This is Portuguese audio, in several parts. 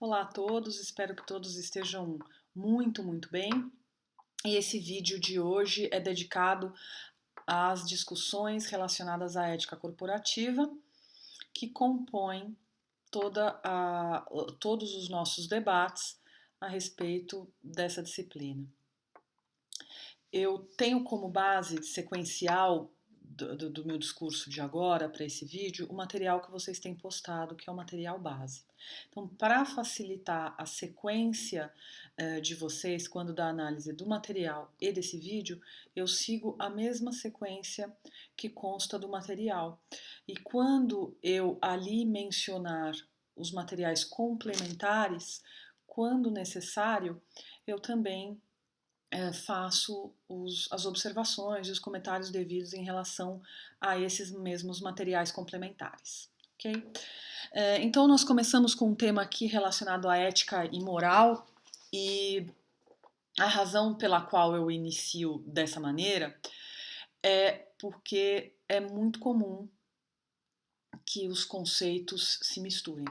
Olá a todos, espero que todos estejam muito bem. E esse vídeo de hoje é dedicado às discussões relacionadas à ética corporativa que compõem todos os nossos debates a respeito dessa disciplina. Eu tenho como base sequencial do meu discurso de agora para esse vídeo o material que vocês têm postado, que é o material base. Então, para facilitar a sequência de vocês quando da análise do material e desse vídeo, eu sigo a mesma sequência que consta do material. E quando eu ali mencionar os materiais complementares, quando necessário, eu também faço as observações e os comentários devidos em relação a esses mesmos materiais complementares. Ok? Então, nós começamos com um tema aqui relacionado à ética e moral, e a razão pela qual eu inicio dessa maneira é porque é muito comum que os conceitos se misturem.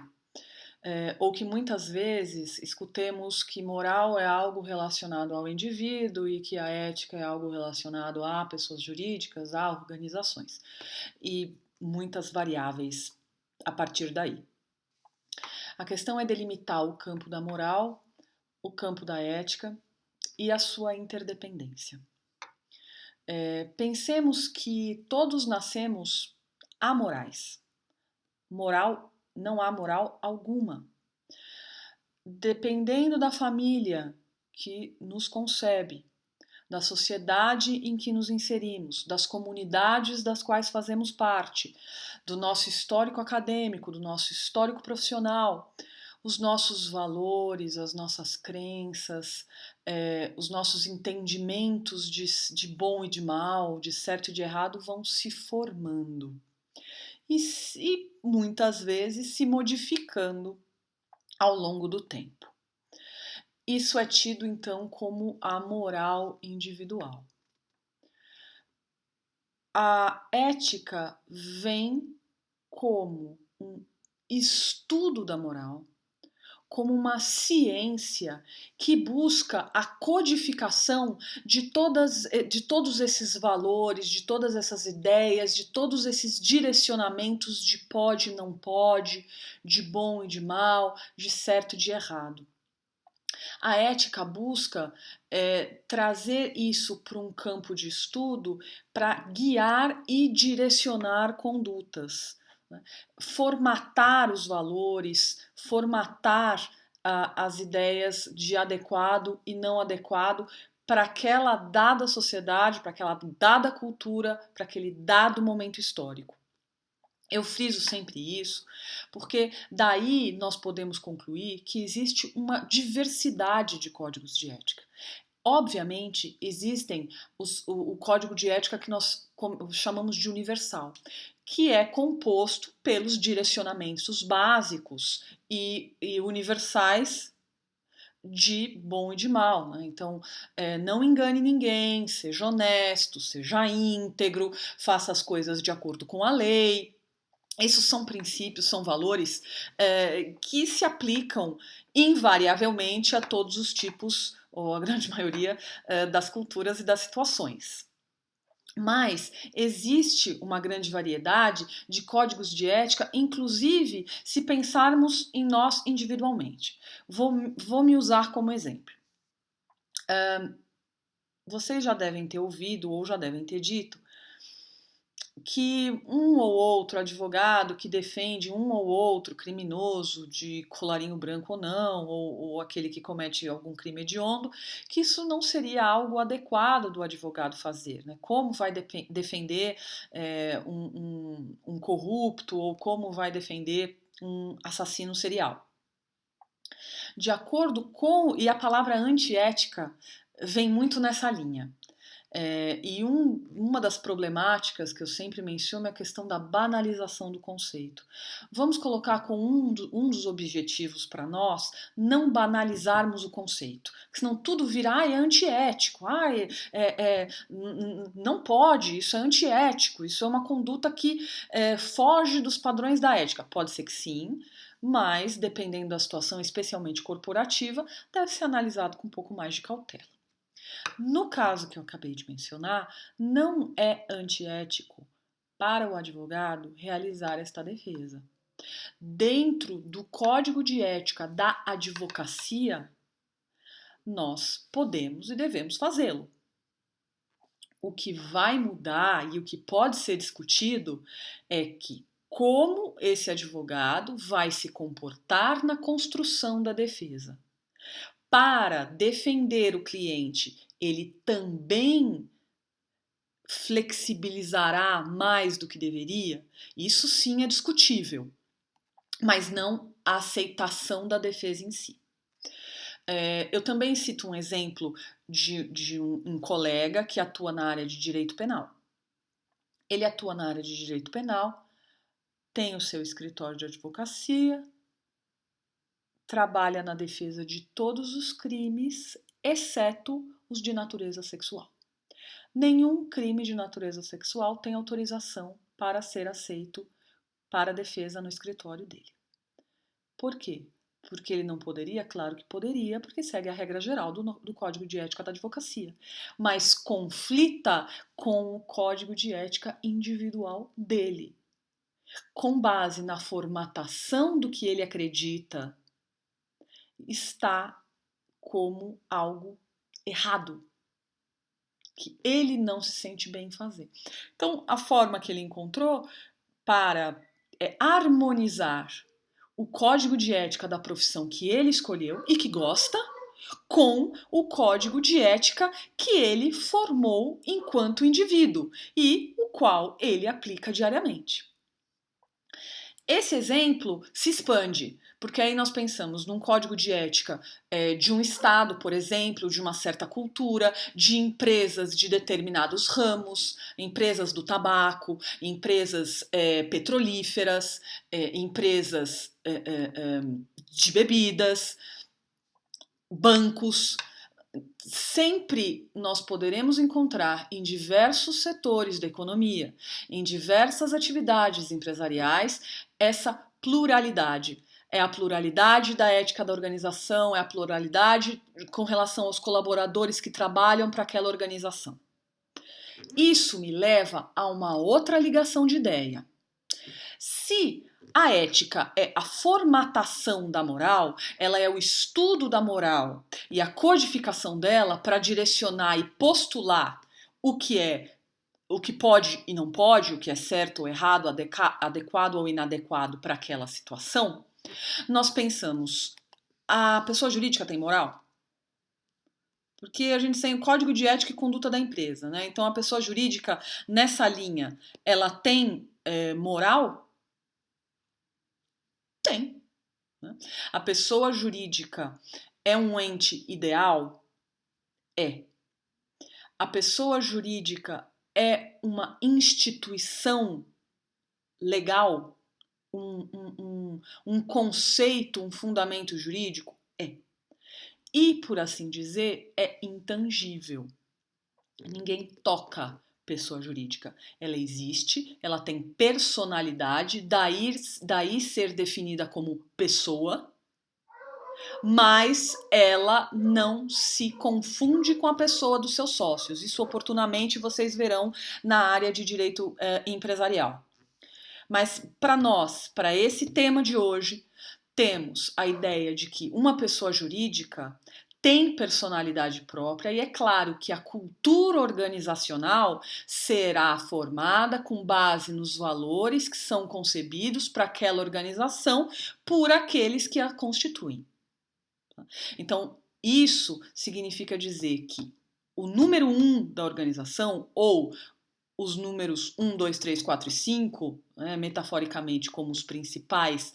Ou que muitas vezes escutemos que moral é algo relacionado ao indivíduo e que a ética é algo relacionado a pessoas jurídicas, a organizações, e muitas variáveis a partir daí. A questão é delimitar o campo da moral, o campo da ética e a sua interdependência. Pensemos que todos nascemos amorais. Não há moral alguma. Dependendo da família que nos concebe, da sociedade em que nos inserimos, das comunidades das quais fazemos parte, do nosso histórico acadêmico, do nosso histórico profissional, os nossos valores, as nossas crenças, os nossos entendimentos de bom e de mal, de certo e de errado vão se formando e muitas vezes se modificando ao longo do tempo. Isso é tido então como a moral individual. A ética vem como um estudo da moral, como uma ciência que busca a codificação de todos esses valores, de todas essas ideias, de todos esses direcionamentos de pode e não pode, de bom e de mal, de certo e de errado. A ética busca trazer isso para um campo de estudo para guiar e direcionar condutas, né? Formatar os valores, formatar as ideias de adequado e não adequado para aquela dada sociedade, para aquela dada cultura, para aquele dado momento histórico. Eu friso sempre isso, porque daí nós podemos concluir que existe uma diversidade de códigos de ética. Obviamente, existem o código de ética que nós chamamos de universal, que é composto pelos direcionamentos básicos e universais de bom e de mal, né? Então, não engane ninguém, seja honesto, seja íntegro, faça as coisas de acordo com a lei. Esses são princípios, são valores que se aplicam invariavelmente a todos os tipos, ou a grande maioria, das culturas e das situações. Mas existe uma grande variedade de códigos de ética, inclusive se pensarmos em nós individualmente. Vou me usar como exemplo. Vocês já devem ter ouvido ou já devem ter dito que um ou outro advogado que defende um ou outro criminoso de colarinho branco ou não, ou aquele que comete algum crime hediondo, que isso não seria algo adequado do advogado fazer, né? Como vai defender um corrupto ou como vai defender um assassino serial? De acordo com... E a palavra antiética vem muito nessa linha. E uma das problemáticas que eu sempre menciono é a questão da banalização do conceito. Vamos colocar como um dos objetivos para nós não banalizarmos o conceito, porque senão tudo virá é antiético, não pode, isso é antiético, isso é uma conduta que foge dos padrões da ética. Pode ser que sim, mas, dependendo da situação, especialmente corporativa, deve ser analisado com um pouco mais de cautela. No caso que eu acabei de mencionar, não é antiético para o advogado realizar esta defesa. Dentro do Código de Ética da Advocacia, nós podemos e devemos fazê-lo. O que vai mudar e o que pode ser discutido é que como esse advogado vai se comportar na construção da defesa. Para defender o cliente, ele também flexibilizará mais do que deveria? Isso sim é discutível, mas não a aceitação da defesa em si. Eu também cito um exemplo de um colega que atua na área de direito penal. Ele atua na área de direito penal, tem o seu escritório de advocacia, trabalha na defesa de todos os crimes, exceto os de natureza sexual. Nenhum crime de natureza sexual tem autorização para ser aceito para a defesa no escritório dele. Por quê? Porque ele não poderia? Claro que poderia, porque segue a regra geral do Código de Ética da Advocacia. Mas conflita com o Código de Ética individual dele. Com base na formatação do que ele acredita, está como algo errado, que ele não se sente bem em fazer. Então, a forma que ele encontrou para harmonizar o código de ética da profissão que ele escolheu e que gosta com o código de ética que ele formou enquanto indivíduo e o qual ele aplica diariamente. Esse exemplo se expande, porque aí nós pensamos num código de ética de um estado, por exemplo, de uma certa cultura, de empresas de determinados ramos, empresas do tabaco, empresas petrolíferas, empresas de bebidas, bancos. Sempre nós poderemos encontrar em diversos setores da economia, em diversas atividades empresariais, essa pluralidade. É a pluralidade da ética da organização, é a pluralidade com relação aos colaboradores que trabalham para aquela organização. Isso me leva a uma outra ligação de ideia. Se a ética é a formatação da moral, ela é o estudo da moral e a codificação dela para direcionar e postular o que pode e não pode, o que é certo ou errado, adequado ou inadequado para aquela situação. Nós pensamos, a pessoa jurídica tem moral? Porque a gente tem o Código de Ética e Conduta da Empresa, né? Então a pessoa jurídica nessa linha, ela tem moral? Tem. Né? A pessoa jurídica é um ente ideal? É. A pessoa jurídica é uma instituição legal? Um conceito, um fundamento jurídico? É. E, por assim dizer, é intangível. Ninguém toca pessoa jurídica. Ela existe, ela tem personalidade, daí ser definida como pessoa, mas ela não se confunde com a pessoa dos seus sócios. Isso oportunamente vocês verão na área de direito empresarial. Mas para nós, para esse tema de hoje, temos a ideia de que uma pessoa jurídica tem personalidade própria e é claro que a cultura organizacional será formada com base nos valores que são concebidos para aquela organização por aqueles que a constituem. Então, isso significa dizer que o número 1 da organização, ou os números 1, 2, 3, 4 e 5, metaforicamente como os principais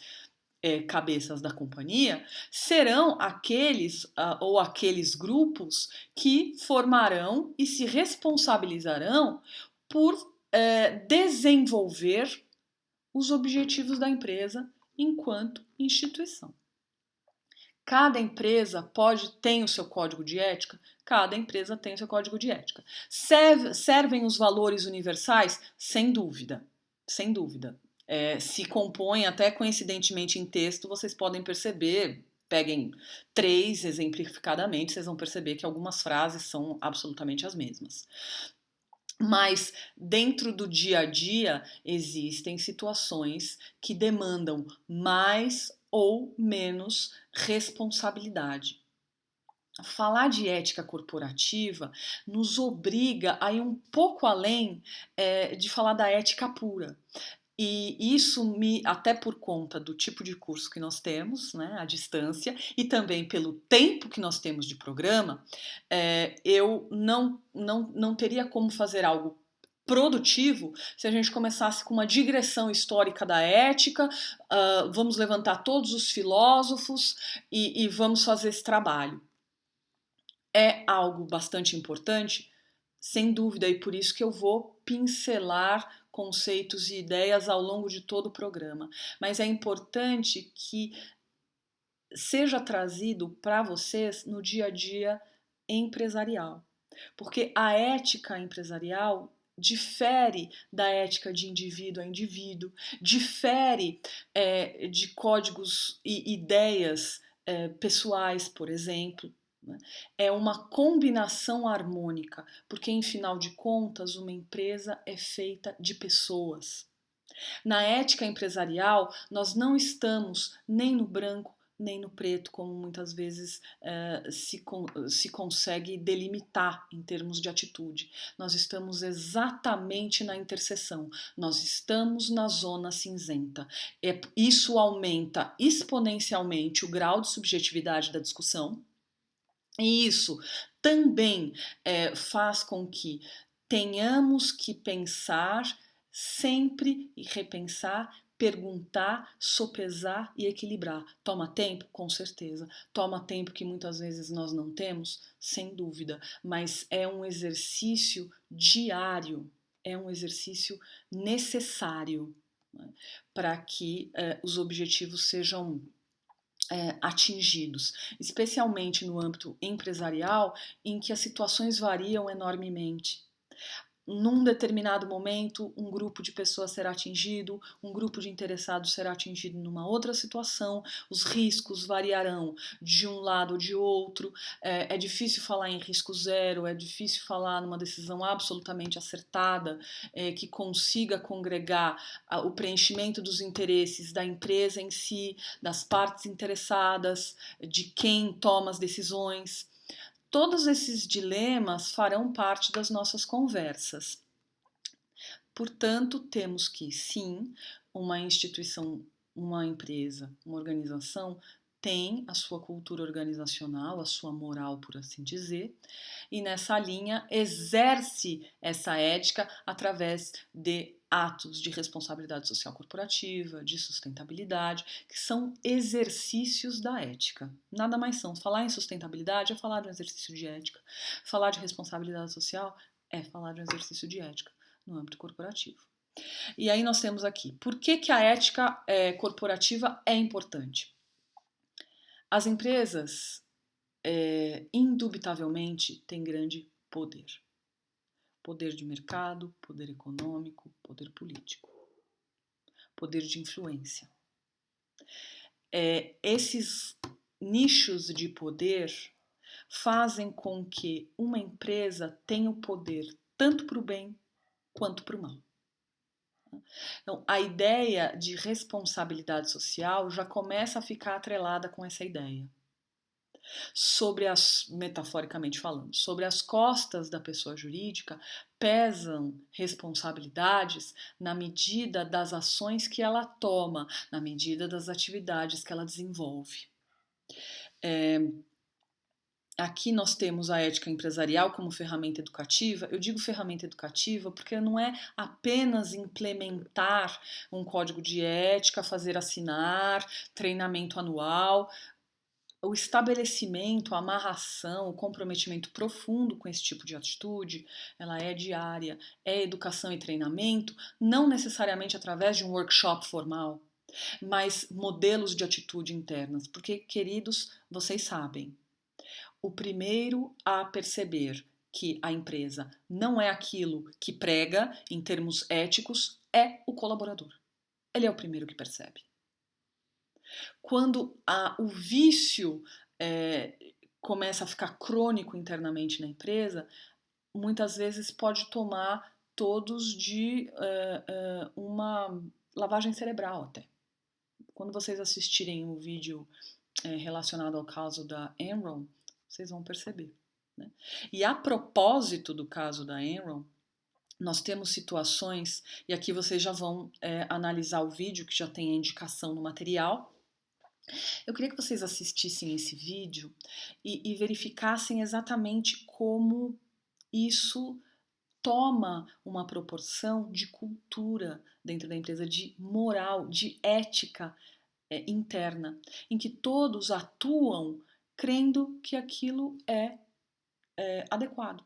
cabeças da companhia, serão aqueles ou aqueles grupos que formarão e se responsabilizarão por desenvolver os objetivos da empresa enquanto instituição. Cada empresa tem o seu código de ética? Cada empresa tem o seu código de ética. Servem os valores universais? Sem dúvida, sem dúvida. Se compõe até coincidentemente em texto, vocês podem perceber, peguem 3 exemplificadamente, vocês vão perceber que algumas frases são absolutamente as mesmas. Mas dentro do dia a dia existem situações que demandam mais ou menos responsabilidade. Falar de ética corporativa nos obriga a ir um pouco além de falar da ética pura. E isso até por conta do tipo de curso que nós temos, né, à distância, e também pelo tempo que nós temos de programa, eu não teria como fazer algo produtivo se a gente começasse com uma digressão histórica da ética, vamos levantar todos os filósofos e vamos fazer esse trabalho. É algo bastante importante, sem dúvida, e por isso que eu vou pincelar conceitos e ideias ao longo de todo o programa. Mas é importante que seja trazido para vocês no dia a dia empresarial. Porque a ética empresarial difere da ética de indivíduo a indivíduo, difere de códigos e ideias pessoais, por exemplo. É uma combinação harmônica, porque, em final de contas, uma empresa é feita de pessoas. Na ética empresarial, nós não estamos nem no branco nem no preto, como muitas vezes se consegue delimitar em termos de atitude. Nós estamos exatamente na interseção, nós estamos na zona cinzenta. Isso aumenta exponencialmente o grau de subjetividade da discussão, e isso também faz com que tenhamos que pensar sempre e repensar, perguntar, sopesar e equilibrar. Toma tempo? Com certeza. Toma tempo que muitas vezes nós não temos? Sem dúvida. Mas é um exercício diário, é um exercício necessário, né, para que os objetivos sejam atingidos, especialmente no âmbito empresarial, em que as situações variam enormemente. Num determinado momento, um grupo de pessoas será atingido, um grupo de interessados será atingido numa outra situação, os riscos variarão de um lado ou de outro, é difícil falar em risco zero, é difícil falar numa decisão absolutamente acertada, que consiga congregar o preenchimento dos interesses da empresa em si, das partes interessadas, de quem toma as decisões. Todos esses dilemas farão parte das nossas conversas. Portanto, temos que, sim, uma instituição, uma empresa, uma organização tem a sua cultura organizacional, a sua moral, por assim dizer, e nessa linha exerce essa ética através de atos de responsabilidade social corporativa, de sustentabilidade, que são exercícios da ética. Nada mais são. Falar em sustentabilidade é falar de um exercício de ética. Falar de responsabilidade social é falar de um exercício de ética no âmbito corporativo. E aí nós temos aqui, por que a ética corporativa é importante? As empresas, indubitavelmente, têm grande poder. Poder de mercado, poder econômico, poder político, poder de influência. Esses nichos de poder fazem com que uma empresa tenha o poder tanto para o bem quanto para o mal. Então, a ideia de responsabilidade social já começa a ficar atrelada com essa ideia. Metaforicamente falando, sobre as costas da pessoa jurídica pesam responsabilidades na medida das ações que ela toma, na medida das atividades que ela desenvolve. Aqui nós temos a ética empresarial como ferramenta educativa. Eu digo ferramenta educativa porque não é apenas implementar um código de ética, fazer assinar, treinamento anual. O estabelecimento, a amarração, o comprometimento profundo com esse tipo de atitude, ela é diária, é educação e treinamento, não necessariamente através de um workshop formal, mas modelos de atitude internas, porque, queridos, vocês sabem, o primeiro a perceber que a empresa não é aquilo que prega em termos éticos é o colaborador. ele é o primeiro que percebe. Quando o vício começa a ficar crônico internamente na empresa, muitas vezes pode tomar todos de uma lavagem cerebral até. Quando vocês assistirem o vídeo relacionado ao caso da Enron, vocês vão perceber. Né? E a propósito do caso da Enron, nós temos situações, e aqui vocês já vão analisar o vídeo, que já tem a indicação no material. Eu queria que vocês assistissem esse vídeo e verificassem exatamente como isso toma uma proporção de cultura dentro da empresa, de moral, de ética interna, em que todos atuam crendo que aquilo é adequado.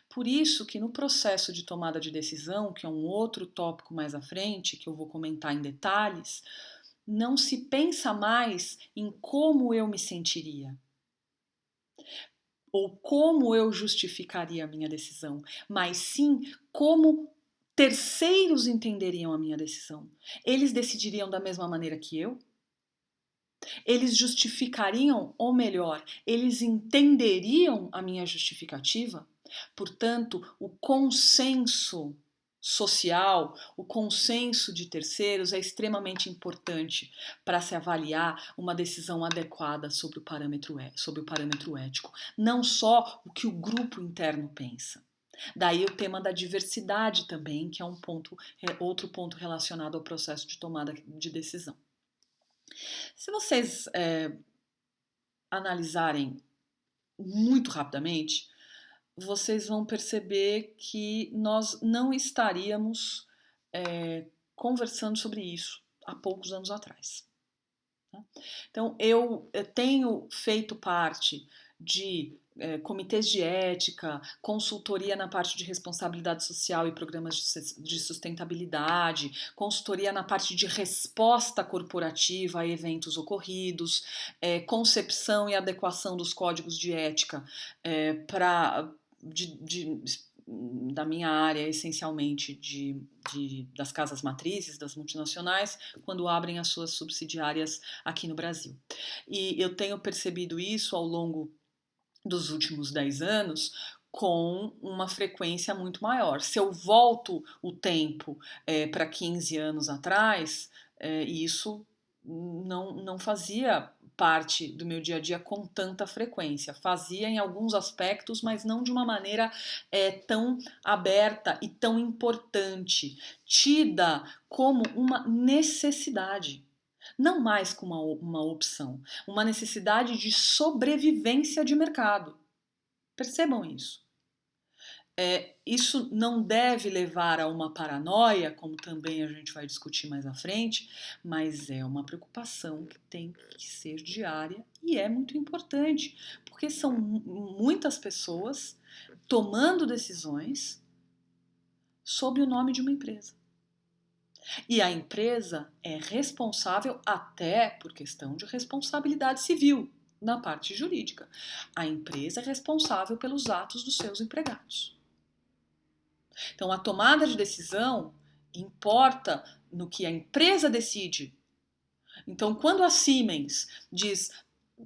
Por isso que no processo de tomada de decisão, que é um outro tópico mais à frente, que eu vou comentar em detalhes, não se pensa mais em como eu me sentiria ou como eu justificaria a minha decisão, mas sim como terceiros entenderiam a minha decisão. Eles decidiriam da mesma maneira que eu? Eles justificariam, ou melhor, eles entenderiam a minha justificativa? Portanto, o consenso social, o consenso de terceiros é extremamente importante para se avaliar uma decisão adequada sobre o parâmetro ético. Não só o que o grupo interno pensa. Daí o tema da diversidade também, que é outro ponto relacionado ao processo de tomada de decisão. Se vocês analisarem muito rapidamente, vocês vão perceber que nós não estaríamos conversando sobre isso há poucos anos atrás. Tá? Então, eu tenho feito parte de comitês de ética, consultoria na parte de responsabilidade social e programas de sustentabilidade, consultoria na parte de resposta corporativa a eventos ocorridos, concepção e adequação dos códigos de ética da minha área, essencialmente das casas matrizes, das multinacionais, quando abrem as suas subsidiárias aqui no Brasil. E eu tenho percebido isso ao longo dos últimos 10 anos com uma frequência muito maior. Se eu volto o tempo para 15 anos atrás, isso não fazia parte do meu dia a dia com tanta frequência. Fazia em alguns aspectos, mas não de uma maneira tão aberta e tão importante, tida como uma necessidade. Não mais como uma opção, uma necessidade de sobrevivência de mercado. Percebam isso. Isso não deve levar a uma paranoia, como também a gente vai discutir mais à frente, mas é uma preocupação que tem que ser diária e é muito importante, porque são muitas pessoas tomando decisões sob o nome de uma empresa. E a empresa é responsável até por questão de responsabilidade civil, na parte jurídica. A empresa é responsável pelos atos dos seus empregados. Então, a tomada de decisão importa no que a empresa decide. Então, quando a Siemens diz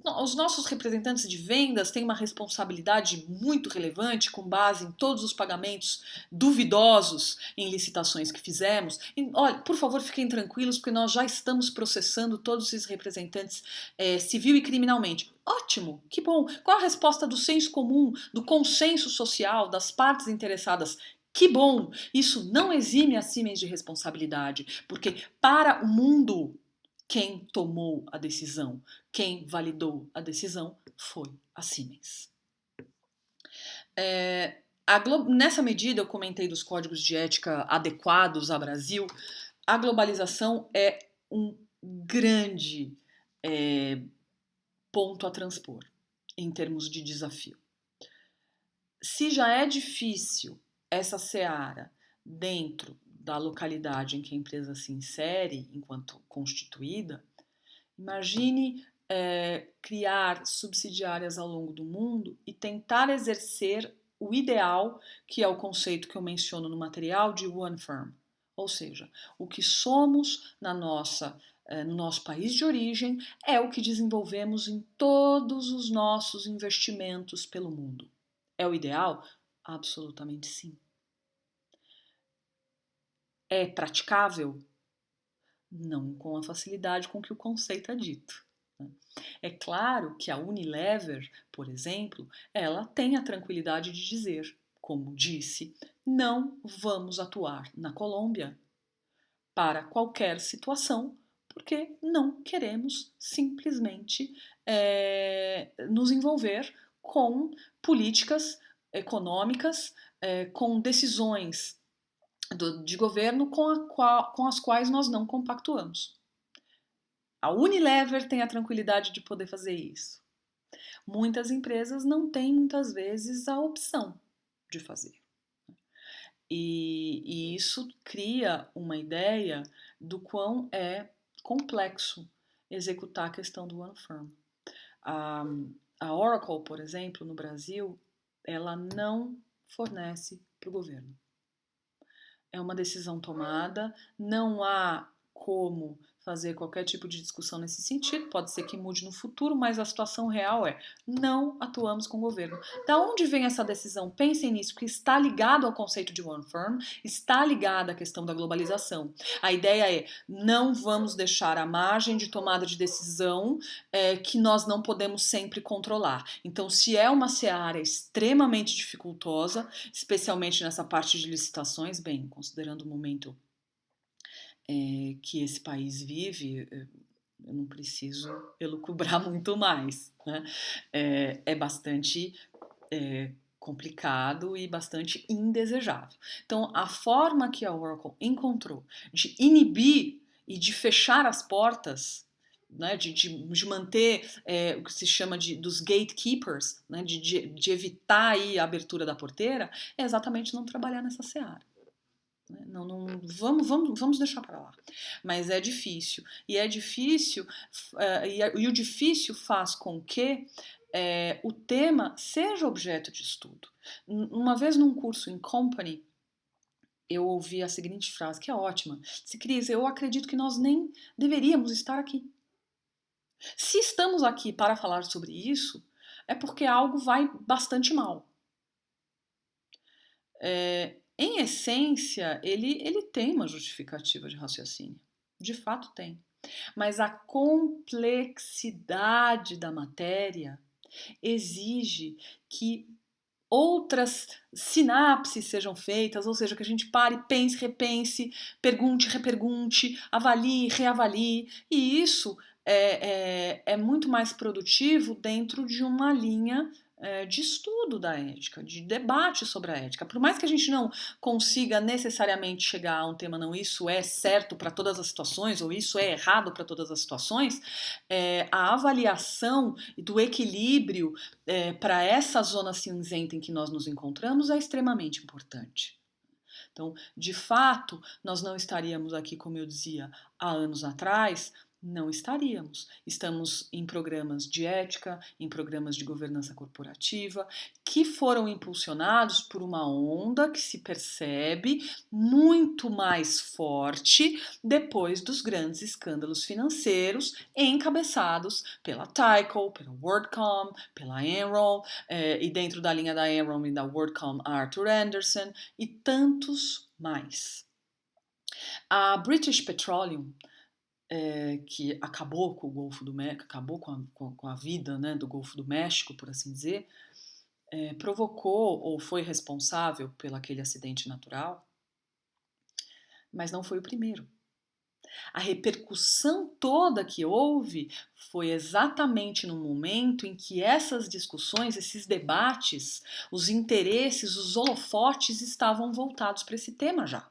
os nossos representantes de vendas têm uma responsabilidade muito relevante com base em todos os pagamentos duvidosos em licitações que fizemos. E, olha, por favor, fiquem tranquilos porque nós já estamos processando todos esses representantes civil e criminalmente. Ótimo, que bom. Qual a resposta do senso comum, do consenso social, das partes interessadas? Que bom. Isso não exime a Siemens de responsabilidade, porque para o mundo quem tomou a decisão, quem validou a decisão foi a Siemens. Nessa medida, eu comentei dos códigos de ética adequados ao Brasil. A globalização é um grande ponto a transpor em termos de desafio. Se já é difícil essa seara dentro da localidade em que a empresa se insere enquanto constituída, imagine criar subsidiárias ao longo do mundo e tentar exercer o ideal, que é o conceito que eu menciono no material de One Firm, Ou seja, o que somos no nosso país de origem é o que desenvolvemos em todos os nossos investimentos pelo mundo. É o ideal? Absolutamente sim. É praticável? Não com a facilidade com que o conceito é dito. É claro que a Unilever, por exemplo, ela tem a tranquilidade de dizer, como disse, não vamos atuar na Colômbia para qualquer situação, porque não queremos simplesmente nos envolver com políticas econômicas, com decisões de governo com as quais nós não compactuamos. A Unilever tem a tranquilidade de poder fazer isso. Muitas empresas não têm, muitas vezes, a opção de fazer. E isso cria uma ideia do quão é complexo executar a questão do One Firm. A Oracle, por exemplo, no Brasil, ela não fornece para o governo. É uma decisão tomada, não há como fazer qualquer tipo de discussão nesse sentido, pode ser que mude no futuro, mas a situação real é não atuamos com o governo. Da onde vem essa decisão? Pensem nisso, porque está ligado ao conceito de One Firm, está ligado à questão da globalização. A ideia é não vamos deixar a margem de tomada de decisão que nós não podemos sempre controlar. Então, se é uma seara extremamente dificultosa, especialmente nessa parte de licitações, bem, considerando o momento que esse país vive, eu não preciso elucubrar muito mais. Né? É bastante complicado e bastante indesejável. Então, a forma que a Oracle encontrou de inibir e de fechar as portas, né, de manter o que se chama dos gatekeepers, né, de evitar aí a abertura da porteira, é exatamente não trabalhar nessa seara. Não, vamos deixar para lá. Mas é difícil. E é difícil, e o difícil faz com que o tema seja objeto de estudo. Uma vez num curso em Company, eu ouvi a seguinte frase, que é ótima. Disse, Cris, eu acredito que nós nem deveríamos estar aqui. Se estamos aqui para falar sobre isso, é porque algo vai bastante mal. Em essência, ele tem uma justificativa de raciocínio. De fato tem. Mas a complexidade da matéria exige que outras sinapses sejam feitas, ou seja, que a gente pare, pense, repense, pergunte, repergunte, avalie, reavalie. E isso é muito mais produtivo dentro de uma linha de estudo da ética, de debate sobre a ética. Por mais que a gente não consiga necessariamente chegar a um tema, não, isso é certo para todas as situações, ou isso é errado para todas as situações, a avaliação do equilíbrio para essa zona cinzenta em que nós nos encontramos é extremamente importante. Então, de fato, nós não estaríamos aqui, como eu dizia, há anos atrás. Não estaríamos. Estamos em programas de ética, em programas de governança corporativa, que foram impulsionados por uma onda que se percebe muito mais forte depois dos grandes escândalos financeiros encabeçados pela Tyco, pela WorldCom, pela Enron, e dentro da linha da Enron e da WorldCom, Arthur Andersen e tantos mais. A British Petroleum, que acabou com o Golfo do México, acabou com a vida, né, do Golfo do México, por assim dizer, provocou ou foi responsável pelo aquele acidente natural, mas não foi o primeiro. A repercussão toda que houve foi exatamente no momento em que essas discussões, esses debates, os interesses, os holofotes estavam voltados para esse tema já.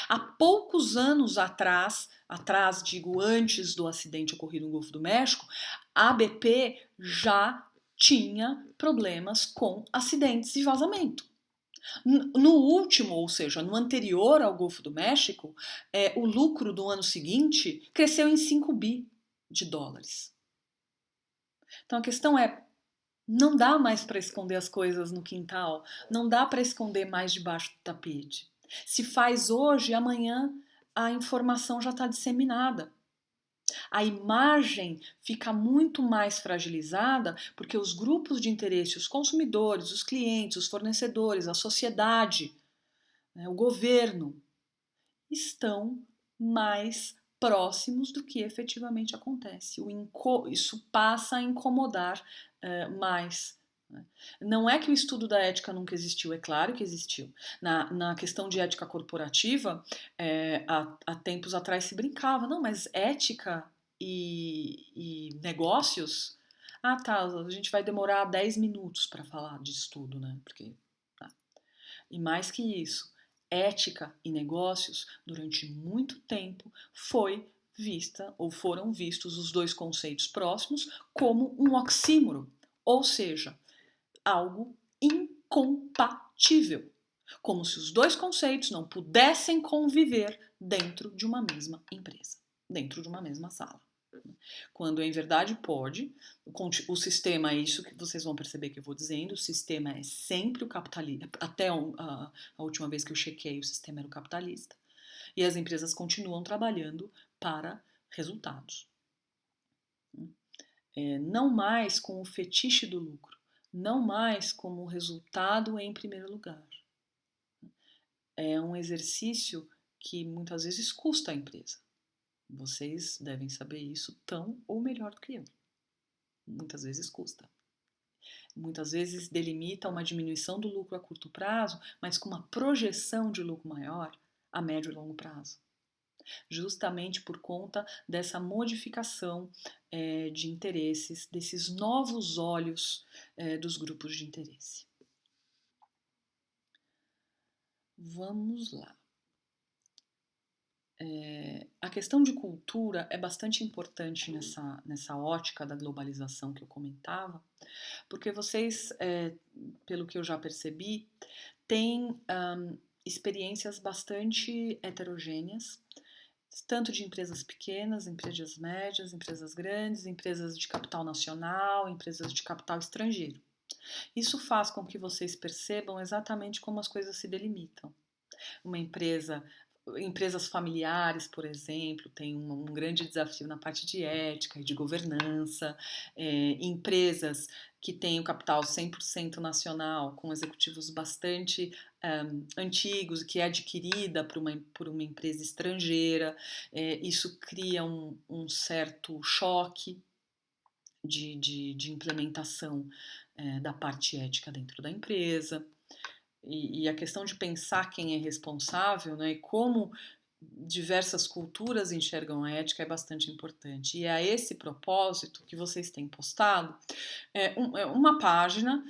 Há poucos anos atrás, digo antes do acidente ocorrido no Golfo do México, a BP já tinha problemas com acidentes e vazamento. No último, ou seja, no anterior ao Golfo do México, o lucro do ano seguinte cresceu em 5 bi de dólares. Então a questão é, não dá mais para esconder as coisas no quintal, não dá para esconder mais debaixo do tapete. Se faz hoje, amanhã a informação já está disseminada. A imagem fica muito mais fragilizada porque os grupos de interesse, os consumidores, os clientes, os fornecedores, a sociedade, né, o governo, estão mais próximos do que efetivamente acontece. Isso passa a incomodar mais. Não é que o estudo da ética nunca existiu, é claro que existiu. Na questão de ética corporativa, há tempos atrás se brincava, não, mas ética e negócios? Ah, tá, a gente vai demorar 10 minutos para falar de estudo, né? Porque, tá. E mais que isso, ética e negócios, durante muito tempo, foram vistos os dois conceitos próximos como um oxímoro, ou seja, algo incompatível, como se os dois conceitos não pudessem conviver dentro de uma mesma empresa, dentro de uma mesma sala. Quando em verdade pode, o sistema é isso que vocês vão perceber que eu vou dizendo, o sistema é sempre o capitalista, até a última vez que eu chequei o sistema era o capitalista, e as empresas continuam trabalhando para resultados. Não mais com o fetiche do lucro, não mais como resultado em primeiro lugar. É um exercício que muitas vezes custa a empresa. Vocês devem saber isso tão ou melhor do que eu. Muitas vezes custa. Muitas vezes delimita uma diminuição do lucro a curto prazo, mas com uma projeção de lucro maior a médio e longo prazo. Justamente por conta dessa modificação de interesses, desses novos olhos dos grupos de interesse. Vamos lá. A questão de cultura é bastante importante nessa ótica da globalização que eu comentava, porque vocês, pelo que eu já percebi, têm experiências bastante heterogêneas, tanto de empresas pequenas, empresas médias, empresas grandes, empresas de capital nacional, empresas de capital estrangeiro. Isso faz com que vocês percebam exatamente como as coisas se delimitam. Empresas familiares, por exemplo, têm um grande desafio na parte de ética e de governança. Empresas que têm o capital 100% nacional, com executivos bastante antigos, que é adquirida por uma empresa estrangeira. Isso cria um certo choque de implementação da parte ética dentro da empresa. E a questão de pensar quem é responsável, né, e como diversas culturas enxergam a ética é bastante importante. E é a esse propósito que vocês têm postado uma página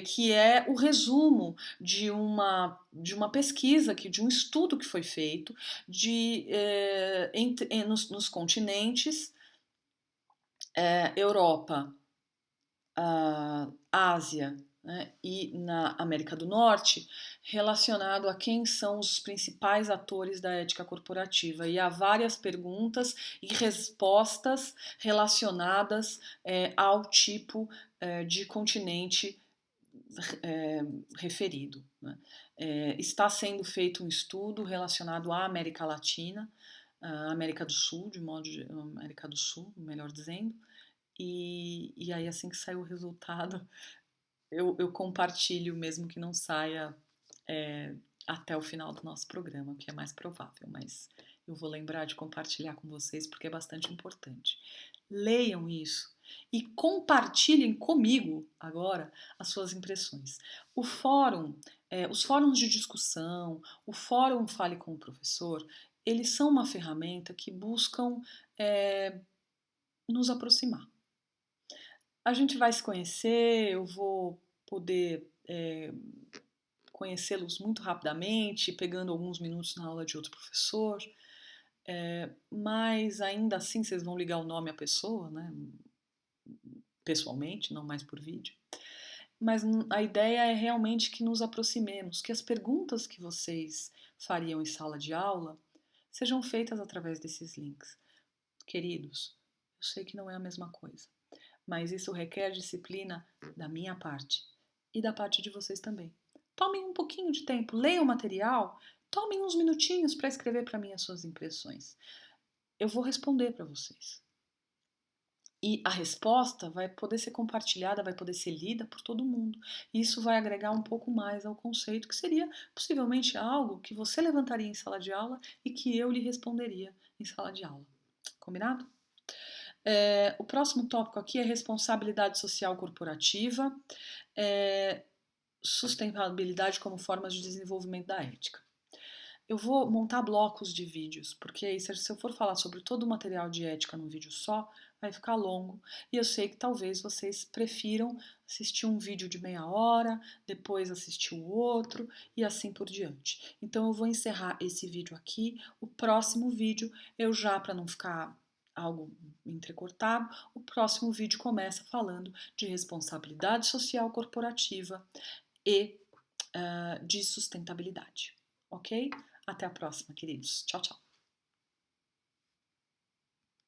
que é o resumo de uma pesquisa, de um estudo que foi feito nos continentes Europa, Ásia, né, e na América do Norte, relacionado a quem são os principais atores da ética corporativa. E há várias perguntas e respostas relacionadas ao tipo de continente referido. Né. Está sendo feito um estudo relacionado à América Latina, à América do Sul, América do Sul, melhor dizendo, e aí assim que sair o resultado eu compartilho, mesmo que não saia até o final do nosso programa, que é mais provável, mas eu vou lembrar de compartilhar com vocês porque é bastante importante. Leiam isso e compartilhem comigo agora as suas impressões. O fórum, os fóruns de discussão, o fórum Fale com o Professor, eles são uma ferramenta que buscam nos aproximar. A gente vai se conhecer, eu vou poder conhecê-los muito rapidamente, pegando alguns minutos na aula de outro professor, mas ainda assim vocês vão ligar o nome à pessoa, né? Pessoalmente, não mais por vídeo. Mas a ideia é realmente que nos aproximemos, que as perguntas que vocês fariam em sala de aula sejam feitas através desses links. Queridos, eu sei que não é a mesma coisa, mas isso requer disciplina da minha parte e da parte de vocês também. Tomem um pouquinho de tempo, leiam o material, Tomem uns minutinhos para escrever para mim as suas impressões. Eu vou responder para vocês. E a resposta vai poder ser compartilhada, vai poder ser lida por todo mundo. E isso vai agregar um pouco mais ao conceito, que seria possivelmente algo que você levantaria em sala de aula e que eu lhe responderia em sala de aula. Combinado? O próximo tópico aqui é responsabilidade social corporativa, sustentabilidade como formas de desenvolvimento da ética. Eu vou montar blocos de vídeos, porque aí, se eu for falar sobre todo o material de ética num vídeo só, vai ficar longo. E eu sei que talvez vocês prefiram assistir um vídeo de meia hora, depois assistir o outro e assim por diante. Então eu vou encerrar esse vídeo aqui. O próximo vídeo, eu já, para não ficar algo entrecortado, o próximo vídeo começa falando de responsabilidade social corporativa e de sustentabilidade. Ok? Até a próxima, queridos. Tchau, tchau.